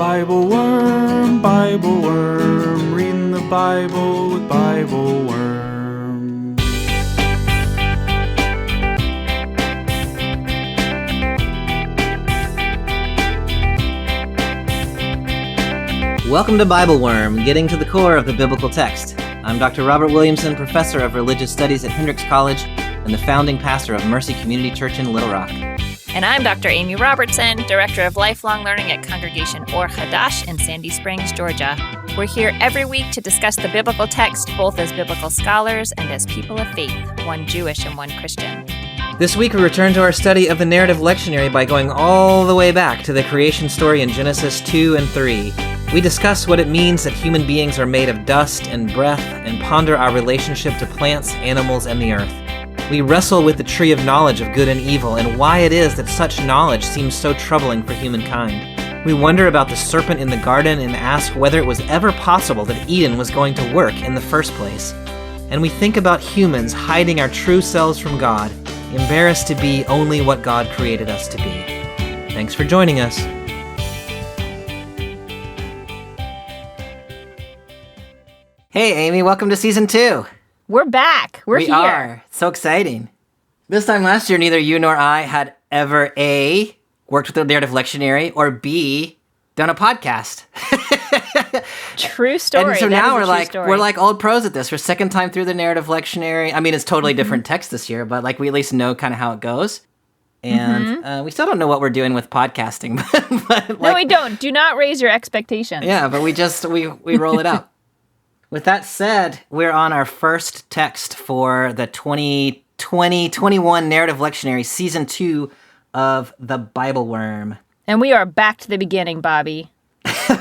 BibleWorm, BibleWorm, reading the Bible with BibleWorm. Welcome to BibleWorm, getting to the core of the biblical text. I'm Dr. Robert Williamson, professor of religious studies at Hendrix College and the founding pastor of Mercy Community Church in Little Rock. And I'm Dr. Amy Robertson, director of lifelong learning at Congregation Or Hadash in Sandy Springs, Georgia. We're here every week to discuss the biblical text, both as biblical scholars and as people of faith, one Jewish and one Christian. This week we return to our study of the Narrative Lectionary by going all the way back to the creation story in Genesis 2 and 3. We discuss what it means that human beings are made of dust and breath and ponder our relationship to plants, animals, and the earth. We wrestle with the tree of knowledge of good and evil and why it is that such knowledge seems so troubling for humankind. We wonder about the serpent in the garden and ask whether it was ever possible that Eden was going to work in the first place. And we think about humans hiding our true selves from God, embarrassed to be only what God created us to be. Thanks for joining us. Hey, Amy, welcome to Season 2. We're back. We're here. We are. So exciting. This time last year, neither you nor I had ever A, worked with the Narrative Lectionary, or B, done a podcast. True story. And so that now is we're like old pros at this. We're second time through the Narrative Lectionary. I mean, it's totally different text this year, but like we at least know kind of how it goes. And we still don't know what we're doing with podcasting. but like, no, we don't. Do not raise your expectations. Yeah, but we roll it out. With that said, we're on our first text for the 2020-21 Narrative Lectionary, Season 2 of the BibleWorm. And we are back to the beginning, Bobby.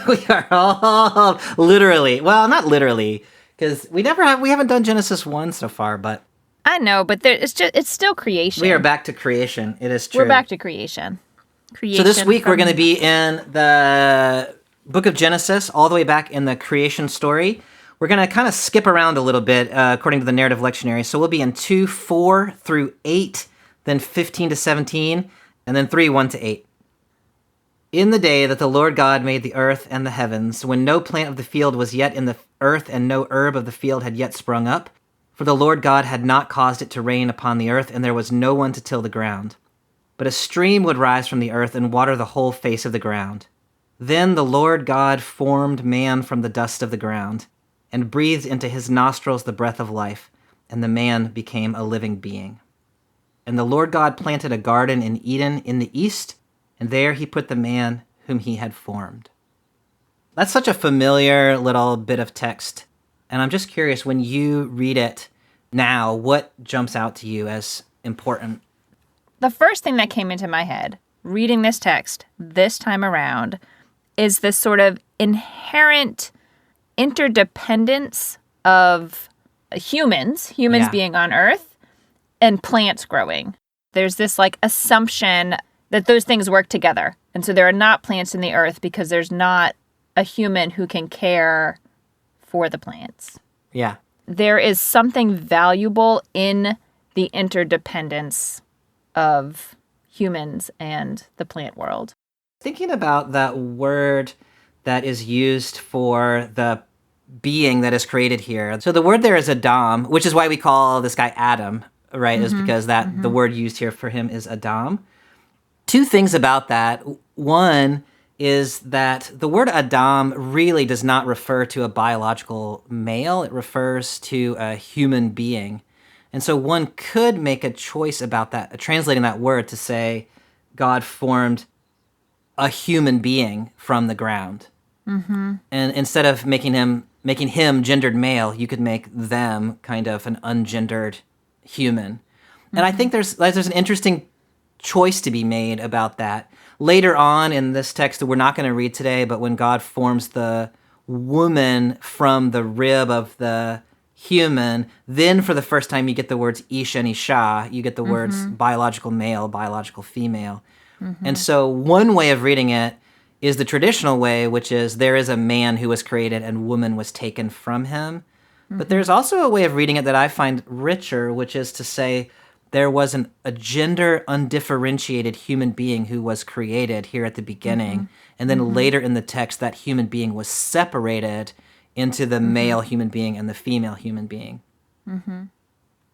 We are all literally, well, not literally, because we haven't done Genesis 1 so far, but... I know, but it's still creation. We are back to creation, it is true. We're back to creation. So this week we're going to be in the book of Genesis, all the way back in the creation story. We're going to kind of skip around a little bit according to the Narrative Lectionary. So we'll be in 2, 4 through 8, then 15 to 17, and then 3, 1 to 8. In the day that the Lord God made the earth and the heavens, when no plant of the field was yet in the earth and no herb of the field had yet sprung up, for the Lord God had not caused it to rain upon the earth, and there was no one to till the ground. But a stream would rise from the earth and water the whole face of the ground. Then the Lord God formed man from the dust of the ground, and breathed into his nostrils the breath of life, and the man became a living being. And the Lord God planted a garden in Eden in the east, and there he put the man whom he had formed. That's such a familiar little bit of text, and I'm just curious, when you read it now, what jumps out to you as important? The first thing that came into my head, reading this text this time around, is this sort of inherent interdependence of humans being on Earth, and plants growing. There's this like assumption that those things work together. And so there are not plants in the earth because there's not a human who can care for the plants. Yeah. There is something valuable in the interdependence of humans and the plant world. Thinking about that word that is used for the being that is created here. So the word there is Adam, which is why we call this guy Adam, right? Is because the word used here for him is Adam. Two things about that. One is that the word Adam really does not refer to a biological male. It refers to a human being. And so one could make a choice about that, translating that word to say God formed a human being from the ground. And instead of making him gendered male, you could make them kind of an ungendered human. And I think there's an interesting choice to be made about that. Later on in this text that we're not going to read today, but when God forms the woman from the rib of the human, then for the first time you get the words ish and isha, you get the words biological male, biological female. And so one way of reading it is the traditional way, which is there is a man who was created and woman was taken from him. But there's also a way of reading it that I find richer, which is to say there was a gender undifferentiated human being who was created here at the beginning. And then later in the text, that human being was separated into the male human being and the female human being.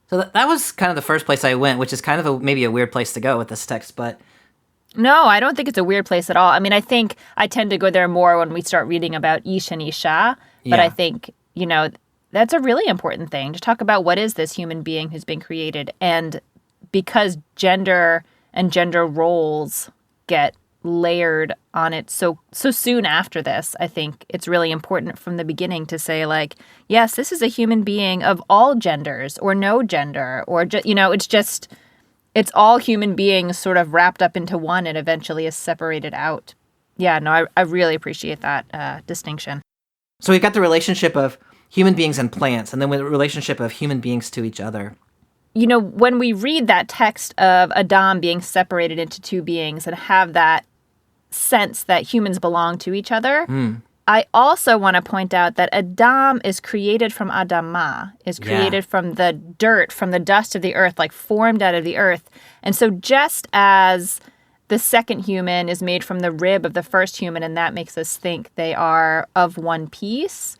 So that was kind of the first place I went, which is kind of maybe a weird place to go with this text, but... No, I don't think it's a weird place at all. I mean, I think I tend to go there more when we start reading about Ish and Isha, but I think, that's a really important thing to talk about what is this human being who's been created. And because gender and gender roles get layered on it so soon after this, I think it's really important from the beginning to say, like, yes, this is a human being of all genders or no gender, or it's all human beings sort of wrapped up into one and eventually is separated out. Yeah, no, I really appreciate that distinction. So we've got the relationship of human beings and plants, and then the relationship of human beings to each other. When we read that text of Adam being separated into two beings and have that sense that humans belong to each other, I also want to point out that Adam is created from Adamah, is created from the dirt, from the dust of the earth, like formed out of the earth. And so just as the second human is made from the rib of the first human, and that makes us think they are of one piece,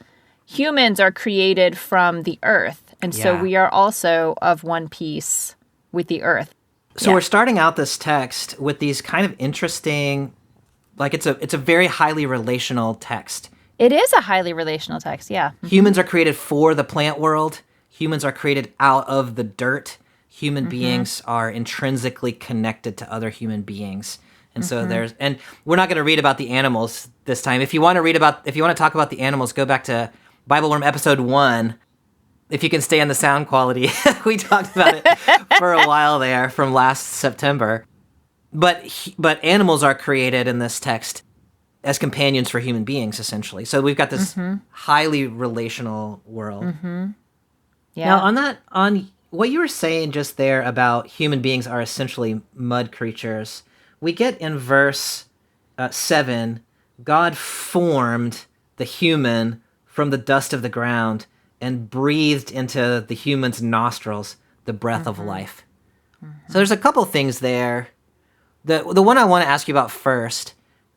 humans are created from the earth. And so we are also of one piece with the earth. So we're starting out this text with these kind of interesting, like it's a very highly relational text. It is a highly relational text, yeah. Humans are created for the plant world. Humans are created out of the dirt. Human beings are intrinsically connected to other human beings. And so and we're not going to read about the animals this time. If you want to talk about the animals, go back to BibleWorm episode 1. If you can stay on the sound quality, we talked about it for a while there from last September. But animals are created in this text as companions for human beings, essentially. So we've got this highly relational world. Yeah. Now, on what you were saying just there about human beings are essentially mud creatures, we get in verse 7, God formed the human from the dust of the ground and breathed into the human's nostrils the breath of life. So there's a couple things there. The one I want to ask you about first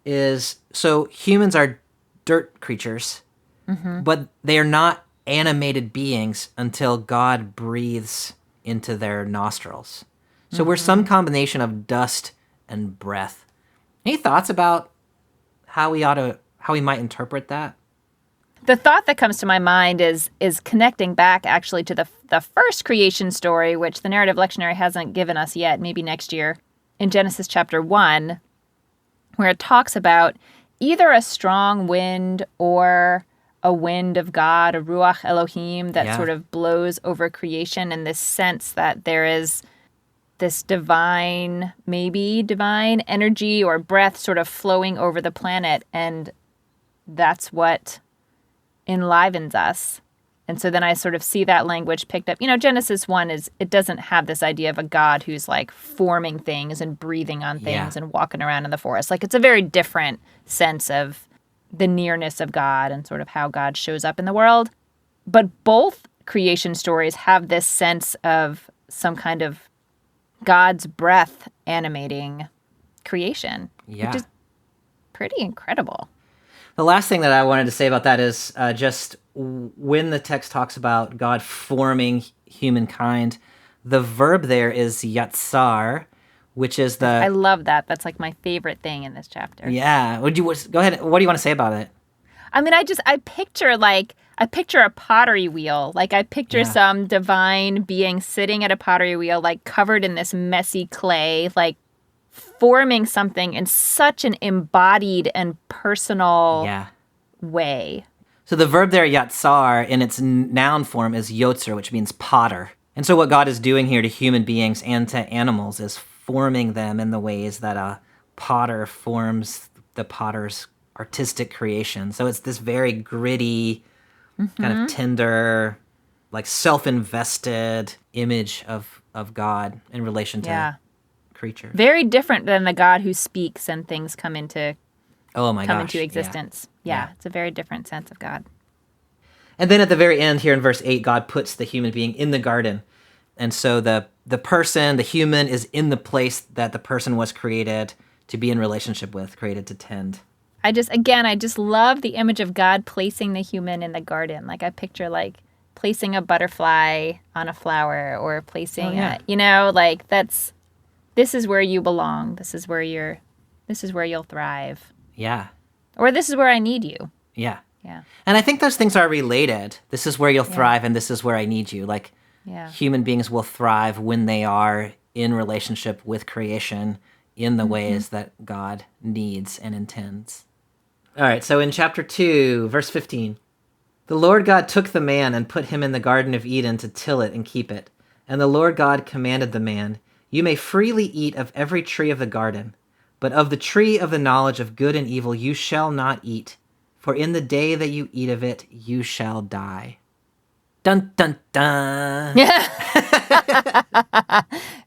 is, so humans are dirt creatures, but they are not animated beings until God breathes into their nostrils. So we're some combination of dust and breath. Any thoughts about how we might interpret that? The thought that comes to my mind is connecting back actually to the first creation story, which the Narrative Lectionary hasn't given us yet, maybe next year, in Genesis chapter 1, where it talks about either a strong wind or a wind of God, a Ruach Elohim that sort of blows over creation, and this sense that there is this divine energy or breath sort of flowing over the planet, and that's what enlivens us. And so then I sort of see that language picked up. Genesis 1 it doesn't have this idea of a God who's like forming things and breathing on things and walking around in the forest. Like, it's a very different sense of the nearness of God and sort of how God shows up in the world. But both creation stories have this sense of some kind of God's breath animating creation, which is pretty incredible. The last thing that I wanted to say about that is just when the text talks about God forming humankind, the verb there is yatsar, which is I love that. That's like my favorite thing in this chapter. Yeah. Go ahead. What do you want to say about it? I mean, I picture a pottery wheel. Like, I picture some divine being sitting at a pottery wheel, like covered in this messy clay, like forming something in such an embodied and personal way. So the verb there, yatsar, in its noun form is yotzer, which means potter. And so what God is doing here to human beings and to animals is forming them in the ways that a potter forms the potter's artistic creation. So it's this very gritty, kind of tender, like self-invested image of God in relation to creature. Very different than the God who speaks and things come into existence. Yeah, it's a very different sense of God. And then at the very end here in verse 8, God puts the human being in the garden. And so the person, the human, is in the place that the person was created to be in relationship with, created to tend. I just love the image of God placing the human in the garden. Like I picture like placing a butterfly on a flower or placing this is where you belong. This is where you'll thrive. Yeah. Or this is where I need you. Yeah. Yeah. And I think those things are related. This is where you'll thrive and this is where I need you. Like human beings will thrive when they are in relationship with creation in the ways that God needs and intends. All right, so in chapter 2, verse 15, the Lord God took the man and put him in the Garden of Eden to till it and keep it. And the Lord God commanded the man, "You may freely eat of every tree of the garden, but of the tree of the knowledge of good and evil you shall not eat, for in the day that you eat of it, you shall die." Dun, dun, dun.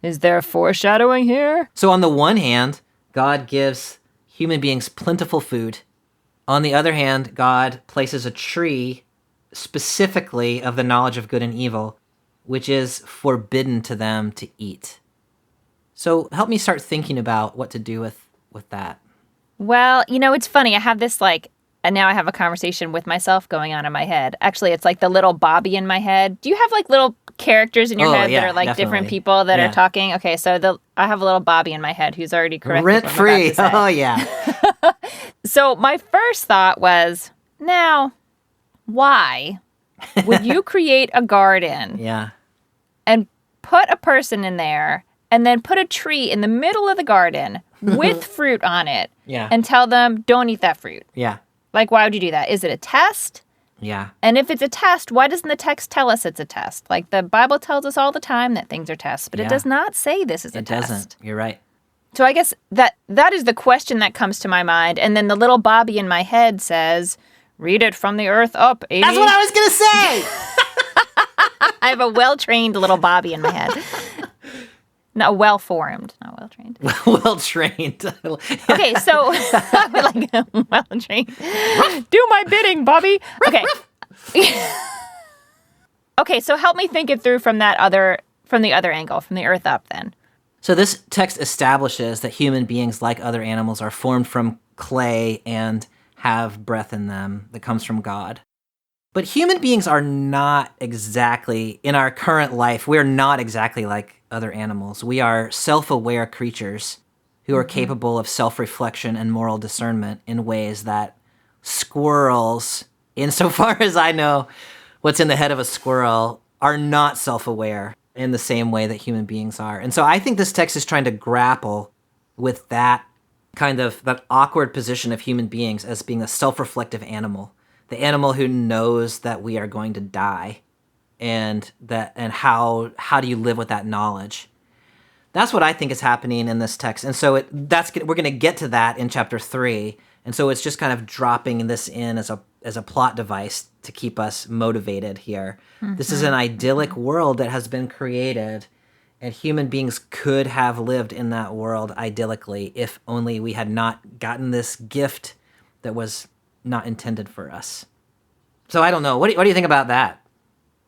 Is there foreshadowing here? So on the one hand, God gives human beings plentiful food. On the other hand, God places a tree specifically of the knowledge of good and evil, which is forbidden to them to eat. So help me start thinking about what to do with that. Well, it's funny. I have this and now I have a conversation with myself going on in my head. Actually, it's like the little Bobby in my head. Do you have like little characters in your head that are like definitely. different people that are talking? Okay, so I have a little Bobby in my head who's already corrected Rent free. Oh, yeah. So my first thought was, now, why would you create a garden and put a person in there and then put a tree in the middle of the garden with fruit on it and tell them, don't eat that fruit? Yeah. Like, why would you do that? Is it a test? Yeah. And if it's a test, why doesn't the text tell us it's a test? Like, the Bible tells us all the time that things are tests, but it does not say this is a test. It doesn't. You're right. So I guess that is the question that comes to my mind. And then the little Bobby in my head says, read it from the earth up, 80. That's what I was going to say! I have a well-trained little Bobby in my head. Not well-formed, not well-trained. Well-trained. Okay, so like well-trained. Do my bidding, Bobby. Okay. Okay, so help me think it through from the other angle, from the earth up then. So this text establishes that human beings, like other animals, are formed from clay and have breath in them that comes from God. But human beings are not exactly, in our current life, we're not exactly like other animals. We are self-aware creatures who are capable of self-reflection and moral discernment in ways that squirrels, insofar as I know what's in the head of a squirrel, are not self-aware in the same way that human beings are. And so I think this text is trying to grapple with that awkward position of human beings as being a self-reflective animal, the animal who knows that we are going to die, and how do you live with that knowledge? That's what I think is happening in this text. And so we're going to get to that in chapter 3. And so it's just kind of dropping this in as a plot device to keep us motivated here. Mm-hmm. This is an idyllic world that has been created, and human beings could have lived in that world idyllically if only we had not gotten this gift that was not intended for us. So I don't know. What do you think about that?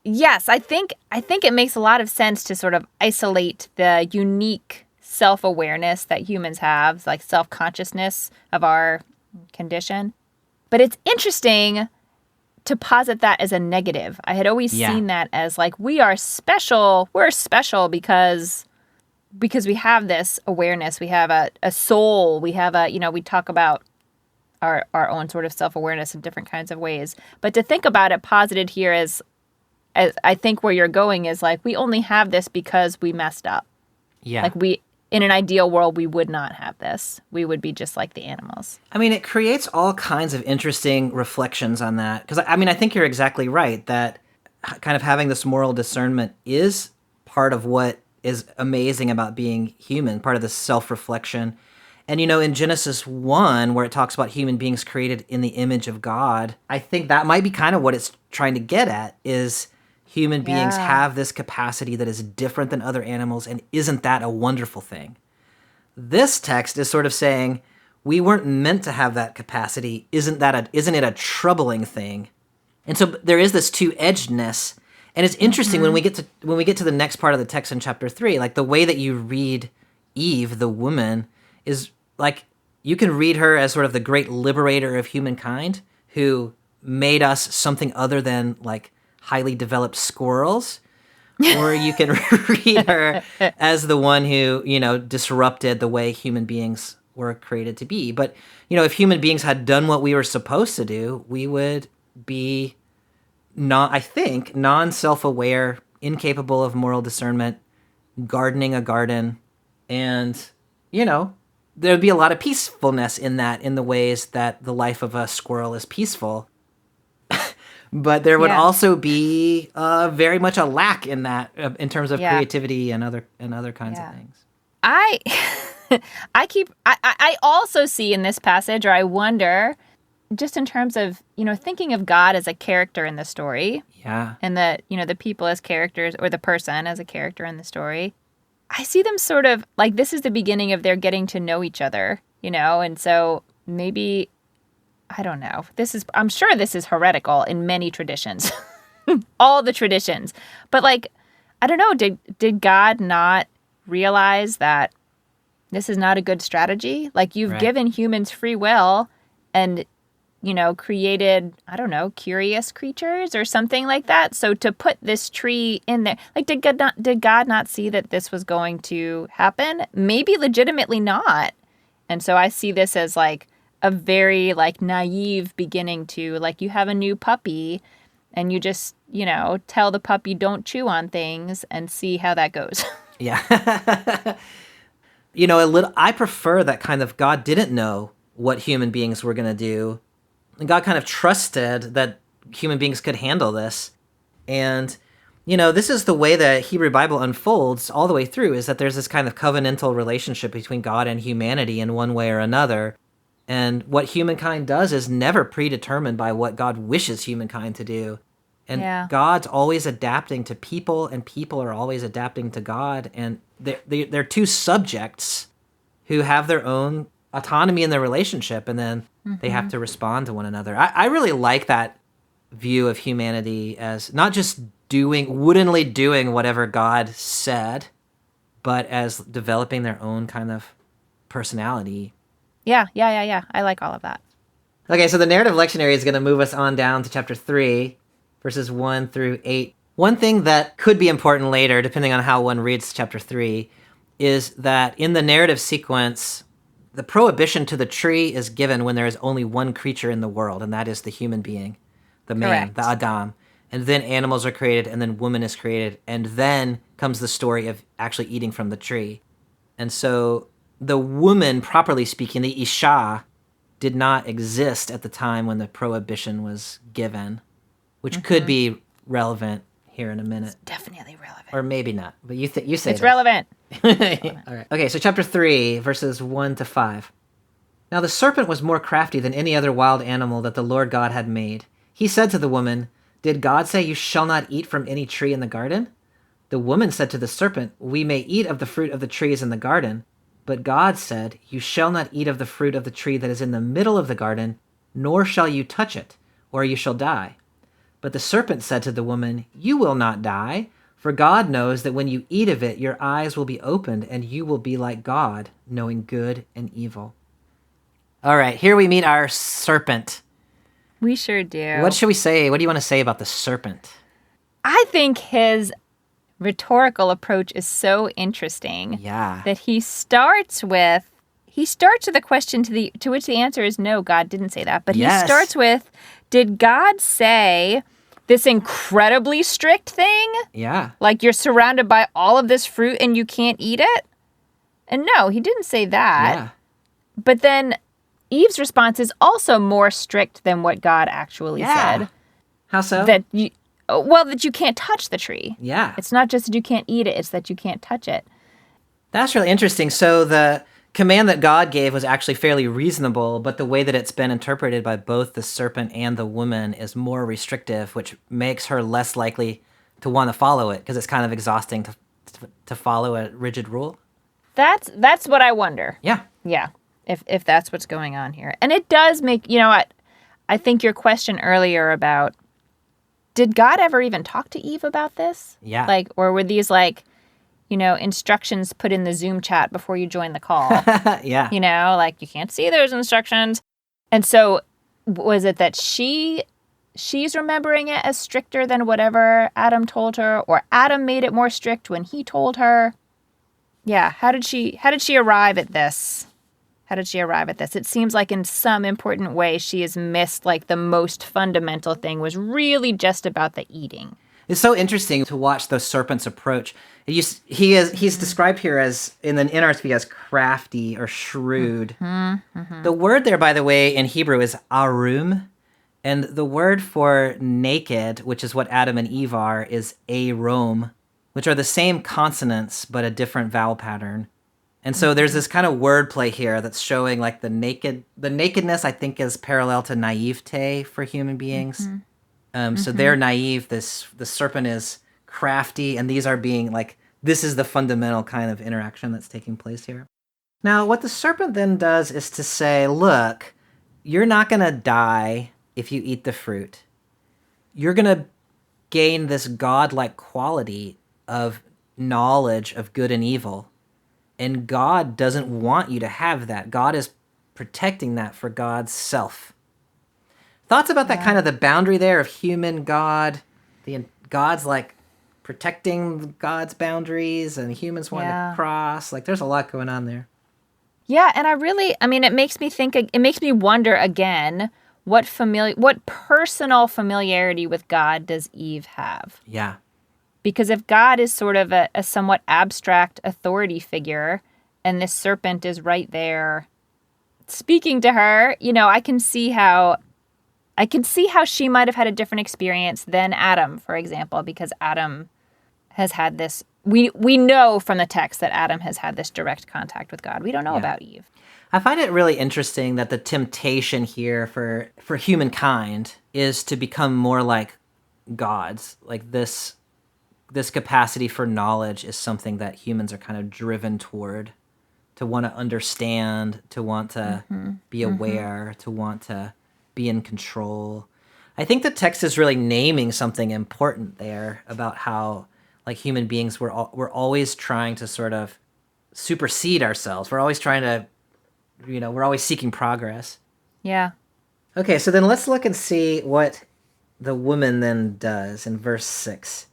Yes, I think it makes a lot of sense to sort of isolate the unique self-awareness that humans have, like self-consciousness of our condition. But it's interesting to posit that as a negative. I had always seen that as like, we are special. We're special because we have this awareness. We have a soul. We have we talk about our own sort of self-awareness in different kinds of ways. But to think about it posited here as I think where you're going is like, we only have this because we messed up. Yeah. Like in an ideal world, we would not have this. We would be just like the animals. I mean, it creates all kinds of interesting reflections on that. Because, I think you're exactly right that kind of having this moral discernment is part of what is amazing about being human, part of this self-reflection. And, in Genesis 1, where it talks about human beings created in the image of God, I think that might be kind of what it's trying to get at, is human beings have this capacity that is different than other animals, and isn't that a wonderful thing? This text is sort of saying, we weren't meant to have that capacity. Isn't it a troubling thing? And so there is this two-edgedness, And it's interesting when we get to the next part of the text in chapter 3, like the way that you read Eve, the woman, is like you can read her as sort of the great liberator of humankind who made us something other than like highly developed squirrels. Or you can read her as the one who, disrupted the way human beings were created to be. But, if human beings had done what we were supposed to do, we would be non-self-aware, incapable of moral discernment, gardening a garden. And, there'd be a lot of peacefulness in that, in the ways that the life of a squirrel is peaceful. But there would also be very much a lack in that, in terms of creativity and other kinds of things. I also see in this passage, or I wonder, just in terms of thinking of God as a character in the story, and the people as characters, or the person as a character in the story. I see them sort of like this is the beginning of their getting to know each other, and so maybe. I don't know. I'm sure this is heretical in many traditions, all the traditions. But I don't know. Did God not realize that this is not a good strategy? Like you've given humans free will and, created, I don't know, curious creatures or something like that. So to put this tree in there, did God not see that this was going to happen? Maybe legitimately not. And so I see this as a very naive beginning to you have a new puppy and you just, tell the puppy don't chew on things and see how that goes. Yeah. I prefer that kind of God didn't know what human beings were going to do. And God kind of trusted that human beings could handle this. And, this is the way the Hebrew Bible unfolds all the way through, is that there's this kind of covenantal relationship between God and humanity in one way or another. And what humankind does is never predetermined by what God wishes humankind to do. And God's always adapting to people, and people are always adapting to God. And they're two subjects who have their own autonomy in their relationship, and then they have to respond to one another. I really like that view of humanity as not just woodenly doing whatever God said, but as developing their own kind of personality. Yeah. I like all of that. Okay, so the Narrative Lectionary is going to move us on down to chapter 3, verses 1 through 8. One thing that could be important later, depending on how one reads chapter 3, is that in the narrative sequence, the prohibition to the tree is given when there is only one creature in the world, and that is the human being, the man, the Adam. And then animals are created, and then woman is created, and then comes the story of actually eating from the tree. And so the woman, properly speaking, the Isha, did not exist at the time when the prohibition was given, which could be relevant here in a minute. It's definitely relevant. Or maybe not, but you say it's relevant. All right. Okay, so chapter 3, verses 1 to 5. Now the serpent was more crafty than any other wild animal that the Lord God had made. He said to the woman, "Did God say you shall not eat from any tree in the garden?" The woman said to the serpent, "We may eat of the fruit of the trees in the garden." But God said, "You shall not eat of the fruit of the tree that is in the middle of the garden, nor shall you touch it, or you shall die." But the serpent said to the woman, "You will not die, for God knows that when you eat of it, your eyes will be opened, and you will be like God, knowing good and evil." All right, here we meet our serpent. We sure do. What should we say? What do you want to say about the serpent? I think his rhetorical approach is so interesting. Yeah. That he starts with a question to which the answer is no, God didn't say that. But he starts with, did God say this incredibly strict thing? Yeah. Like you're surrounded by all of this fruit and you can't eat it? And no, he didn't say that. Yeah. But then Eve's response is also more strict than what God actually said. How so? That you can't touch the tree. Yeah. It's not just that you can't eat it, it's that you can't touch it. That's really interesting. So the command that God gave was actually fairly reasonable, but the way that it's been interpreted by both the serpent and the woman is more restrictive, which makes her less likely to want to follow it because it's kind of exhausting to follow a rigid rule. That's what I wonder. Yeah. Yeah. If that's what's going on here. And it does make, I think your question earlier about did God ever even talk to Eve about this? Yeah. Like, or were these like, instructions put in the Zoom chat before you join the call? Yeah. Like you can't see those instructions. And so was it that she's remembering it as stricter than whatever Adam told her, or Adam made it more strict when he told her? Yeah, how did she arrive at this? How did she arrive at this? It seems like in some important way she has missed like the most fundamental thing was really just about the eating. It's so interesting to watch the serpent's approach. He's described here as, in the NRSV, as crafty or shrewd. The word there, by the way, in Hebrew is arum. And the word for naked, which is what Adam and Eve are, is arom, which are the same consonants but a different vowel pattern. And so there's this kind of wordplay here that's showing like the nakedness, I think, is parallel to naivete for human beings. So they're naive. The serpent is crafty, and these are being like, this is the fundamental kind of interaction that's taking place here. Now, what the serpent then does is to say, look, you're not going to die if you eat the fruit. You're going to gain this godlike quality of knowledge of good and evil. And God doesn't want you to have that. God is protecting that for God's self. Thoughts about that kind of the boundary there of human God? God's like protecting God's boundaries and humans wanting to cross. Like there's a lot going on there. Yeah, and it makes me think, it makes me wonder again, what personal familiarity with God does Eve have? Yeah. Because if God is sort of a somewhat abstract authority figure, and this serpent is right there speaking to her, I can see how she might have had a different experience than Adam, for example, because Adam has had this. We know from the text that Adam has had this direct contact with God. We don't know about Eve. I find it really interesting that the temptation here for humankind is to become more like gods. Like this capacity for knowledge is something that humans are kind of driven toward, to want to understand, to want to be aware, to want to be in control. I think the text is really naming something important there about how, like, human beings, we're always trying to sort of supersede ourselves. We're always trying to, we're always seeking progress. Yeah. Okay, so then let's look and see what the woman then does in verse 6.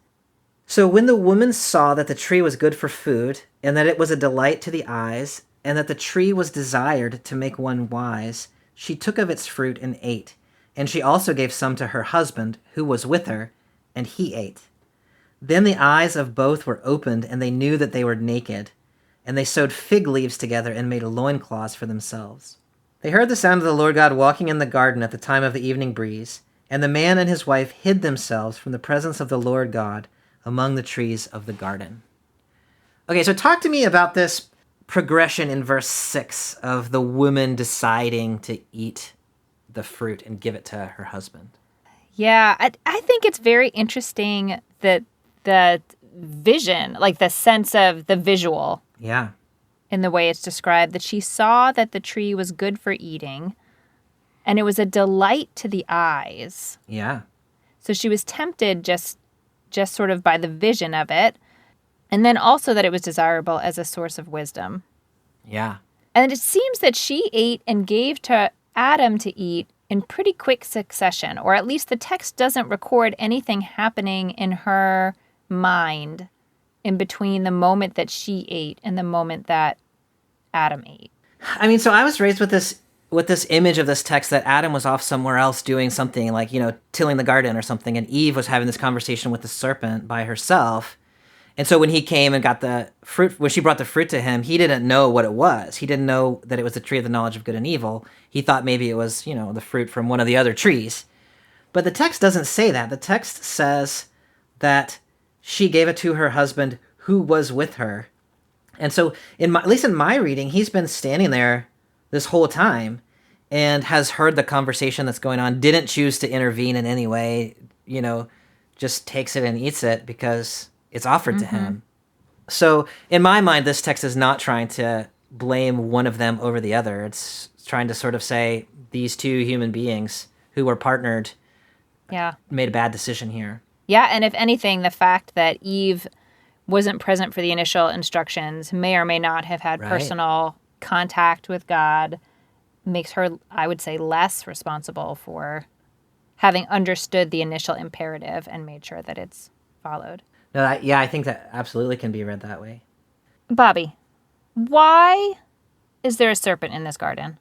So when the woman saw that the tree was good for food, and that it was a delight to the eyes, and that the tree was desired to make one wise, she took of its fruit and ate. And she also gave some to her husband, who was with her, and he ate. Then the eyes of both were opened, and they knew that they were naked. And they sewed fig leaves together and made loincloths for themselves. They heard the sound of the Lord God walking in the garden at the time of the evening breeze, and the man and his wife hid themselves from the presence of the Lord God among the trees of the garden. Okay, so talk to me about this progression in verse 6 of the woman deciding to eat the fruit and give it to her husband. Yeah, I think it's very interesting that the vision, like the sense of the visual. Yeah. In the way it's described, that she saw that the tree was good for eating, and it was a delight to the eyes. Yeah. So she was tempted just sort of by the vision of it, and then also that it was desirable as a source of wisdom. Yeah. And it seems that she ate and gave to Adam to eat in pretty quick succession, or at least the text doesn't record anything happening in her mind in between the moment that she ate and the moment that Adam ate. I mean, so I was raised with this image of this text that Adam was off somewhere else doing something like, tilling the garden or something, and Eve was having this conversation with the serpent by herself. And so when he came and got the fruit, when she brought the fruit to him, he didn't know what it was. He didn't know that it was the tree of the knowledge of good and evil. He thought maybe it was, the fruit from one of the other trees. But the text doesn't say that. The text says that she gave it to her husband who was with her. And so, at least in my reading, he's been standing there this whole time and has heard the conversation that's going on, didn't choose to intervene in any way, just takes it and eats it because it's offered to him. So in my mind, this text is not trying to blame one of them over the other. It's trying to sort of say these two human beings who were partnered Yeah. made a bad decision here. Yeah, and if anything, the fact that Eve wasn't present for the initial instructions, may or may not have had Right. personal contact with God, makes her, I would say, less responsible for having understood the initial imperative and made sure that it's followed. No, I think that absolutely can be read that way. Bobby, why is there a serpent in this garden?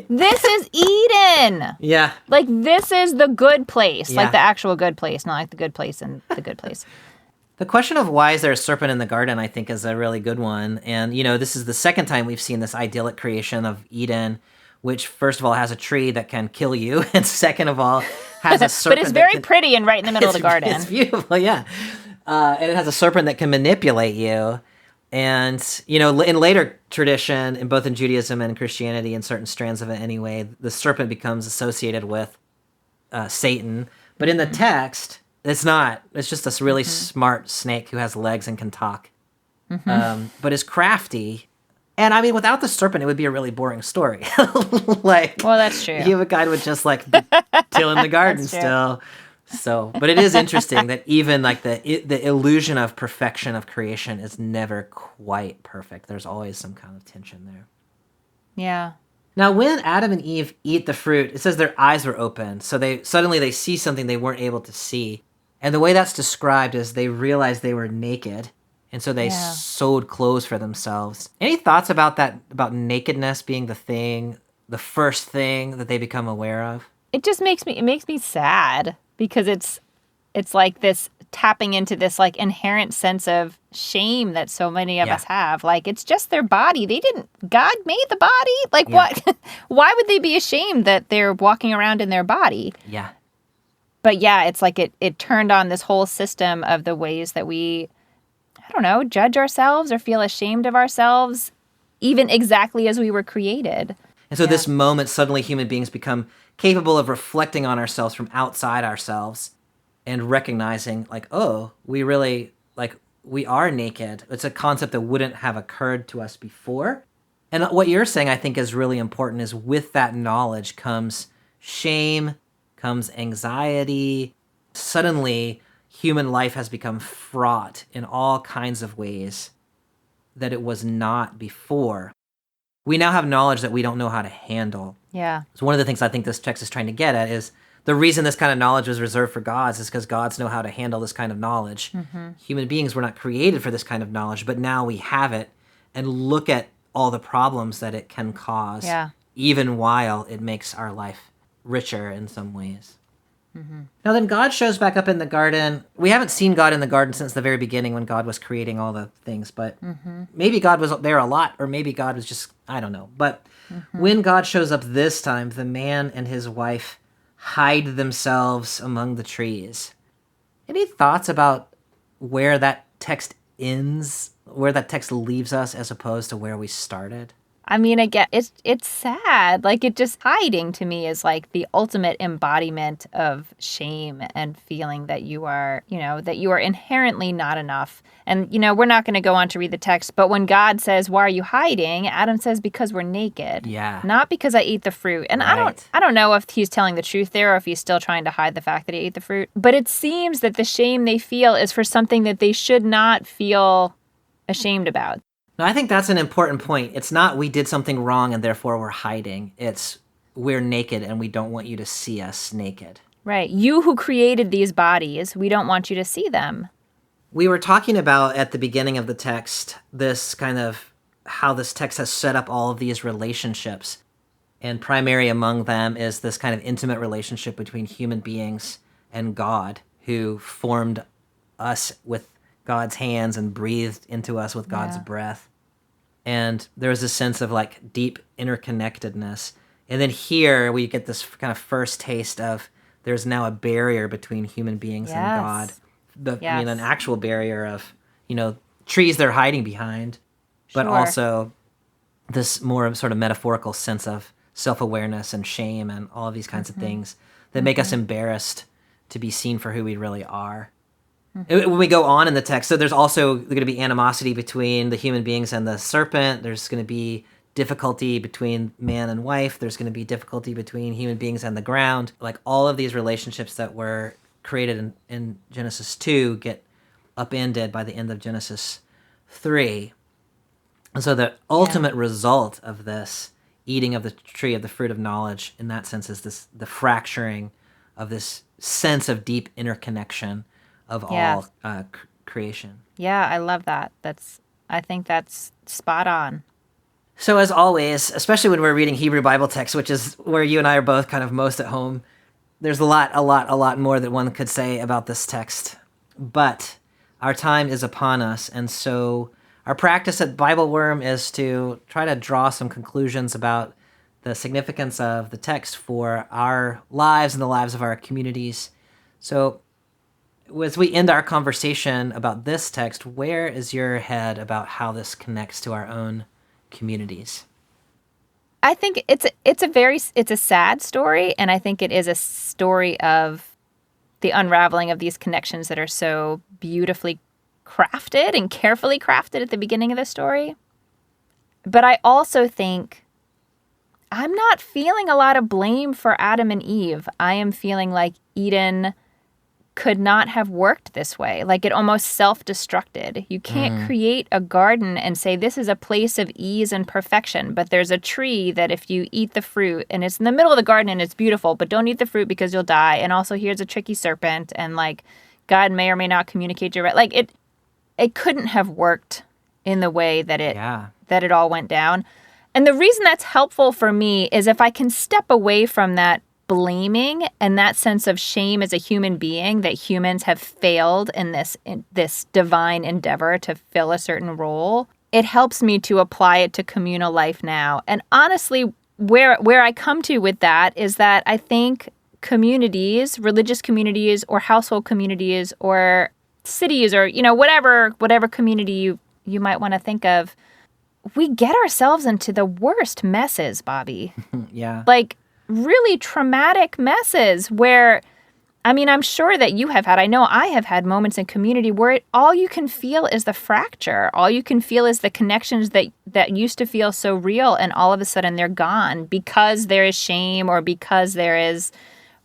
This is Eden. Yeah. Like, this is the good place. Yeah. Like the actual good place, not like the good place and the good place. The question of why is there a serpent in the garden, I think, is a really good one. And, this is the second time we've seen this idyllic creation of Eden, which, first of all, has a tree that can kill you. And second of all, has a serpent. But it's very pretty and right in the middle of the garden. It's beautiful, yeah. And it has a serpent that can manipulate you. And, in later tradition, in both in Judaism and Christianity, in certain strands of it anyway, the serpent becomes associated with Satan. But in the text, it's not. It's just this really smart snake who has legs and can talk, but is crafty. And I mean, without the serpent, it would be a really boring story. Well, that's true. Humankind would just be tilling the garden still. So, but it is interesting that even the illusion of perfection of creation is never quite perfect. There's always some kind of tension there. Yeah. Now, when Adam and Eve eat the fruit, it says their eyes were open. So they suddenly see something they weren't able to see. And the way that's described is they realized they were naked. And so they sewed clothes for themselves. Any thoughts about that, about nakedness being the first thing that they become aware of? It just makes me sad because it's like this tapping into this inherent sense of shame that so many of us have. Like, it's just their body. God made the body. What? Why would they be ashamed that they're walking around in their body? Yeah. But yeah, it's like it turned on this whole system of the ways that we, I don't know, judge ourselves or feel ashamed of ourselves, even exactly as we were created. And so this moment, suddenly human beings become capable of reflecting on ourselves from outside ourselves and recognizing we really, we are naked. It's a concept that wouldn't have occurred to us before. And what you're saying, I think, is really important, is with that knowledge comes shame, comes anxiety. Suddenly, human life has become fraught in all kinds of ways that it was not before. We now have knowledge that we don't know how to handle. Yeah. So one of the things I think this text is trying to get at is the reason this kind of knowledge was reserved for gods is because gods know how to handle this kind of knowledge. Human beings were not created for this kind of knowledge, but now we have it, and look at all the problems that it can cause, even while it makes our life richer in some ways. Now then God shows back up in the garden. We haven't seen God in the garden since the very beginning when God was creating all the things, but maybe God was there a lot, or maybe God was just, I don't know. But when God shows up this time, the man and his wife hide themselves among the trees. Any thoughts about where that text ends, where that text leaves us as opposed to where we started? I mean, I get it's sad. It just hiding to me is the ultimate embodiment of shame and feeling that you are, that you are inherently not enough. And, we're not going to go on to read the text, but when God says, "Why are you hiding?" Adam says, "Because we're naked." Yeah. Not because I ate the fruit. And Right. I don't know if he's telling the truth there or if he's still trying to hide the fact that he ate the fruit. But it seems that the shame they feel is for something that they should not feel ashamed about. No, I think that's an important point. It's not we did something wrong and therefore we're hiding. It's we're naked and we don't want you to see us naked. Right. You who created these bodies, we don't want you to see them. We were talking about at the beginning of the text, this kind of how this text has set up all of these relationships. And primary among them is this kind of intimate relationship between human beings and God, who formed us with God's hands and breathed into us with God's breath. And there's a sense of deep interconnectedness. And then here we get this kind of first taste of there's now a barrier between human beings and God. I mean, an actual barrier of, trees they're hiding behind, but also this more sort of metaphorical sense of self-awareness and shame and all of these kinds of things that make us embarrassed to be seen for who we really are. When we go on in the text, so there's also going to be animosity between the human beings and the serpent. There's going to be difficulty between man and wife. There's going to be difficulty between human beings and the ground. Like all of these relationships that were created in Genesis 2 get upended by the end of Genesis 3. And so the ultimate result of this eating of the tree of the fruit of knowledge in that sense is the fracturing of this sense of deep interconnection of all creation. Yeah, I love that. I think that's spot on. So as always, especially when we're reading Hebrew Bible text, which is where you and I are both kind of most at home, there's a lot more that one could say about this text. But our time is upon us, and so our practice at BibleWorm is to try to draw some conclusions about the significance of the text for our lives and the lives of our communities. So as we end our conversation about this text, where is your head about how this connects to our own communities? I think it's a sad story, and I think it is a story of the unraveling of these connections that are so beautifully crafted and carefully crafted at the beginning of the story. But I also think I'm not feeling a lot of blame for Adam and Eve. I am feeling like Eden could not have worked this way. Like it almost self-destructed. You can't create a garden and say this is a place of ease and perfection, but there's a tree that if you eat the fruit and it's in the middle of the garden and it's beautiful, but don't eat the fruit because you'll die. And also here's a tricky serpent, and like God may or may not communicate direct. Like it couldn't have worked in the way that it all went down. And the reason that's helpful for me is if I can step away from that blaming and that sense of shame as a human being, that humans have failed in this divine endeavor to fill a certain role, it helps me to apply it to communal life now. And honestly, where I come to with that is that I think communities, religious communities or household communities or cities or, whatever community you might want to think of, we get ourselves into the worst messes, Bobby. Yeah. Like really traumatic messes where, I'm sure that you have had, I know I have had moments in community where all you can feel is the fracture. All you can feel is the connections that used to feel so real, and all of a sudden they're gone because there is shame or because there is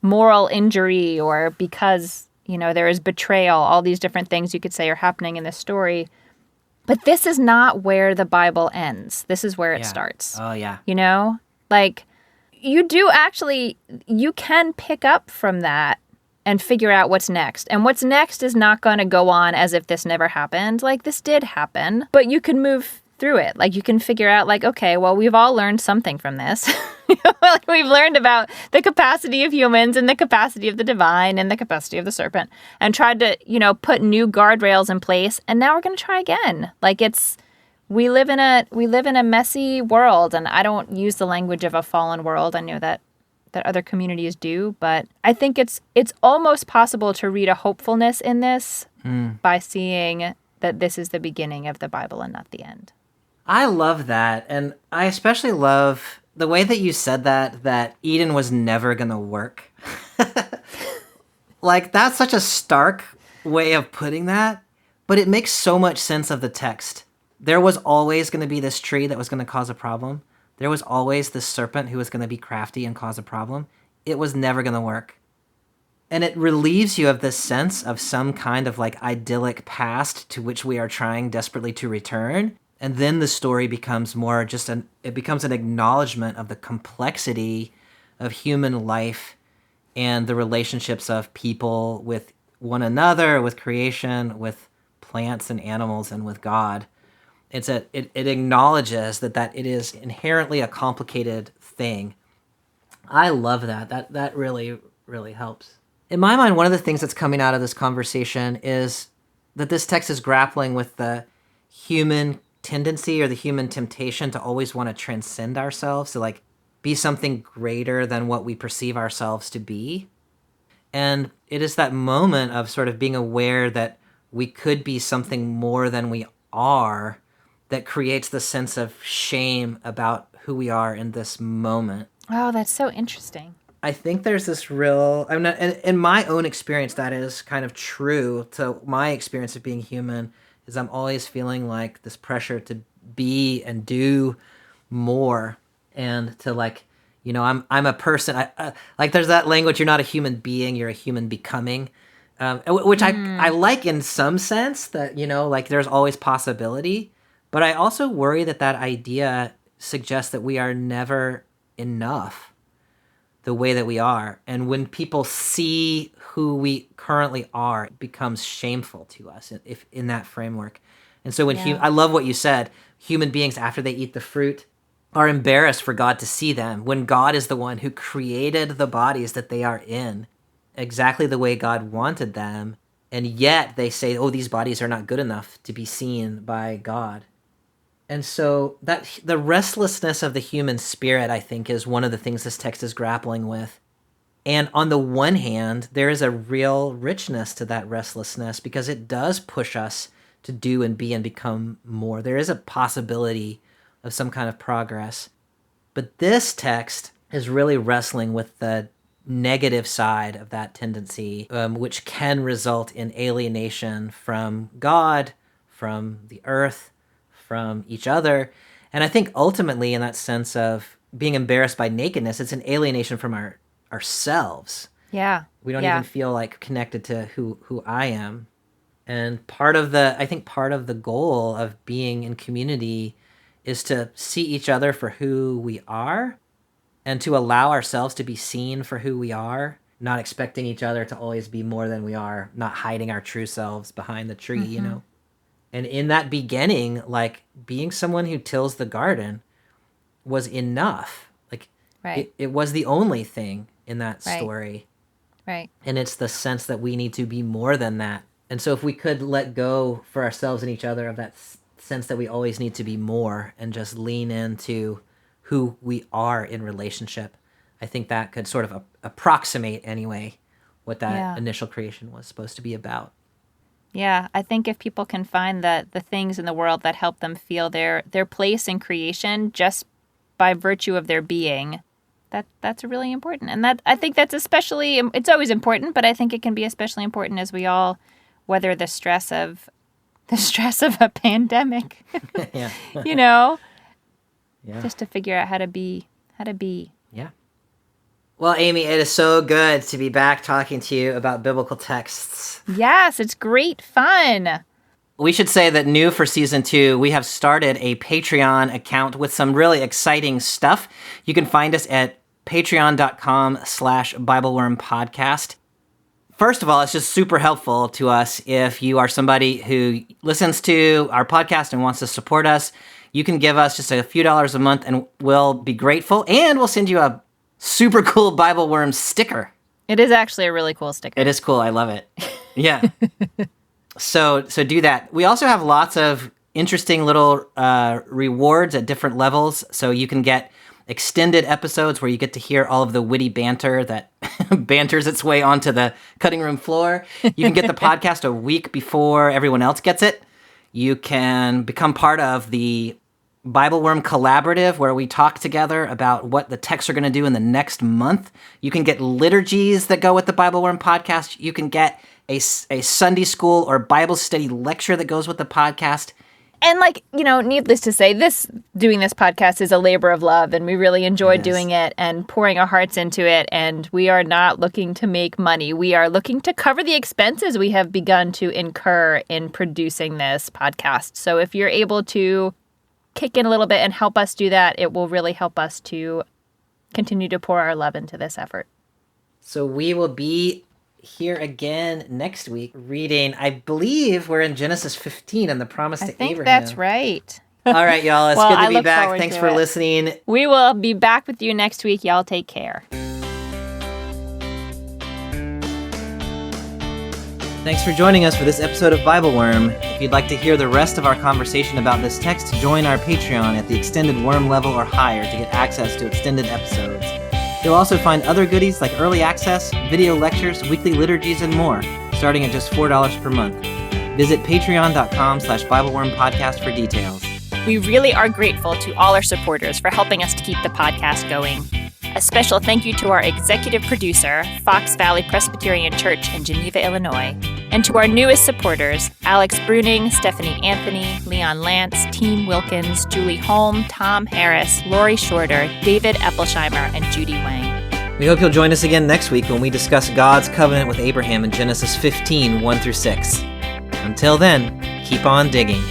moral injury or because, there is betrayal. All these different things you could say are happening in this story. But this is not where the Bible ends. This is where it starts. Oh, yeah. Like you can pick up from that and figure out what's next. And what's next is not going to go on as if this never happened. Like this did happen, but you can move through it. Like you can figure out like, okay, well, we've all learned something from this. Like we've learned about the capacity of humans and the capacity of the divine and the capacity of the serpent and tried to, put new guardrails in place. And now we're going to try again. Like we live in a messy world, and I don't use the language of a fallen world. I know that other communities do, but I think it's almost possible to read a hopefulness in this by seeing that this is the beginning of the Bible and not the end. I love that. And I especially love the way that you said that Eden was never going to work. Like, that's such a stark way of putting that, but it makes so much sense of the text. There was always going to be this tree that was going to cause a problem. There was always this serpent who was going to be crafty and cause a problem. It was never going to work. And it relieves you of this sense of some kind of like idyllic past to which we are trying desperately to return. And then the story becomes more just it becomes an acknowledgement of the complexity of human life and the relationships of people with one another, with creation, with plants and animals, and with God. It acknowledges that it is inherently a complicated thing. I love that. That really, really helps. In my mind, one of the things that's coming out of this conversation is that this text is grappling with the human tendency or the human temptation to always want to transcend ourselves, to like be something greater than what we perceive ourselves to be. And it is that moment of sort of being aware that we could be something more than we are that creates the sense of shame about who we are in this moment. Oh, that's so interesting. I think there's this real, in my own experience, that is kind of true to my experience of being human, is I'm always feeling like this pressure to be and do more and to I'm a person. Like there's that language, you're not a human being, you're a human becoming, which I like in some sense that, like there's always possibility. But I also worry that idea suggests that we are never enough the way that we are. And when people see who we currently are, it becomes shameful to us if in that framework. And so I love what you said, human beings, after they eat the fruit, are embarrassed for God to see them when God is the one who created the bodies that they are in exactly the way God wanted them. And yet they say, oh, these bodies are not good enough to be seen by God. And so that the restlessness of the human spirit, I think, is one of the things this text is grappling with. And on the one hand, there is a real richness to that restlessness because it does push us to do and be and become more. There is a possibility of some kind of progress. But this text is really wrestling with the negative side of that tendency, which can result in alienation from God, from the earth, from each other. And I think ultimately in that sense of being embarrassed by nakedness, it's an alienation from ourselves. Yeah. We don't even feel like connected to who I am. And part of the goal of being in community is to see each other for who we are and to allow ourselves to be seen for who we are, not expecting each other to always be more than we are, not hiding our true selves behind the tree, And in that beginning, like being someone who tills the garden was enough. Like it was the only thing in that story. Right. And it's the sense that we need to be more than that. And so if we could let go for ourselves and each other of that sense that we always need to be more and just lean into who we are in relationship, I think that could sort of approximate anyway what that initial creation was supposed to be about. Yeah, I think if people can find the things in the world that help them feel their place in creation just by virtue of their being, that's really important. And that I think that's especially, it's always important, but I think it can be especially important as we all weather the stress of a pandemic. Yeah. Just to figure out how to be. Yeah. Well, Amy, it is so good to be back talking to you about biblical texts. Yes, it's great fun. We should say that new for season 2, we have started a Patreon account with some really exciting stuff. You can find us at patreon.com/BibleWorm podcast. First of all, it's just super helpful to us if you are somebody who listens to our podcast and wants to support us. You can give us just a few dollars a month and we'll be grateful. And we'll send you a super cool BibleWorm sticker. It is actually a really cool sticker. It is cool. I love it. Yeah. So do that. We also have lots of interesting little rewards at different levels. So you can get extended episodes where you get to hear all of the witty banter that banters its way onto the cutting room floor. You can get the podcast a week before everyone else gets it. You can become part of the BibleWorm Collaborative, where we talk together about what the texts are going to do in the next month. You can get liturgies that go with the BibleWorm podcast. You can get a Sunday school or Bible study lecture that goes with the podcast. And needless to say, doing this podcast is a labor of love, and we really enjoy doing it and pouring our hearts into it. And we are not looking to make money. We are looking to cover the expenses we have begun to incur in producing this podcast. So if you're able to kick in a little bit and help us do that, it will really help us to continue to pour our love into this effort. So we will be here again next week reading, I believe we're in Genesis 15 and the promise to Abraham. I think that's right. All right, y'all. It's good to be back. Thanks for listening. We will be back with you next week. Y'all take care. Thanks for joining us for this episode of BibleWorm. If you'd like to hear the rest of our conversation about this text, join our Patreon at the extended worm level or higher to get access to extended episodes. You'll also find other goodies like early access, video lectures, weekly liturgies, and more, starting at just $4 per month. Visit patreon.com/BibleWorm podcast for details. We really are grateful to all our supporters for helping us to keep the podcast going. A special thank you to our executive producer, Fox Valley Presbyterian Church in Geneva, Illinois, And to our newest supporters, Alex Bruning, Stephanie Anthony, Leon Lance, Team Wilkins, Julie Holm, Tom Harris, Lori Shorter, David Eppelsheimer, and Judy Wang. We hope you'll join us again next week when we discuss God's covenant with Abraham in Genesis 15, 1-6. Until then, keep on digging.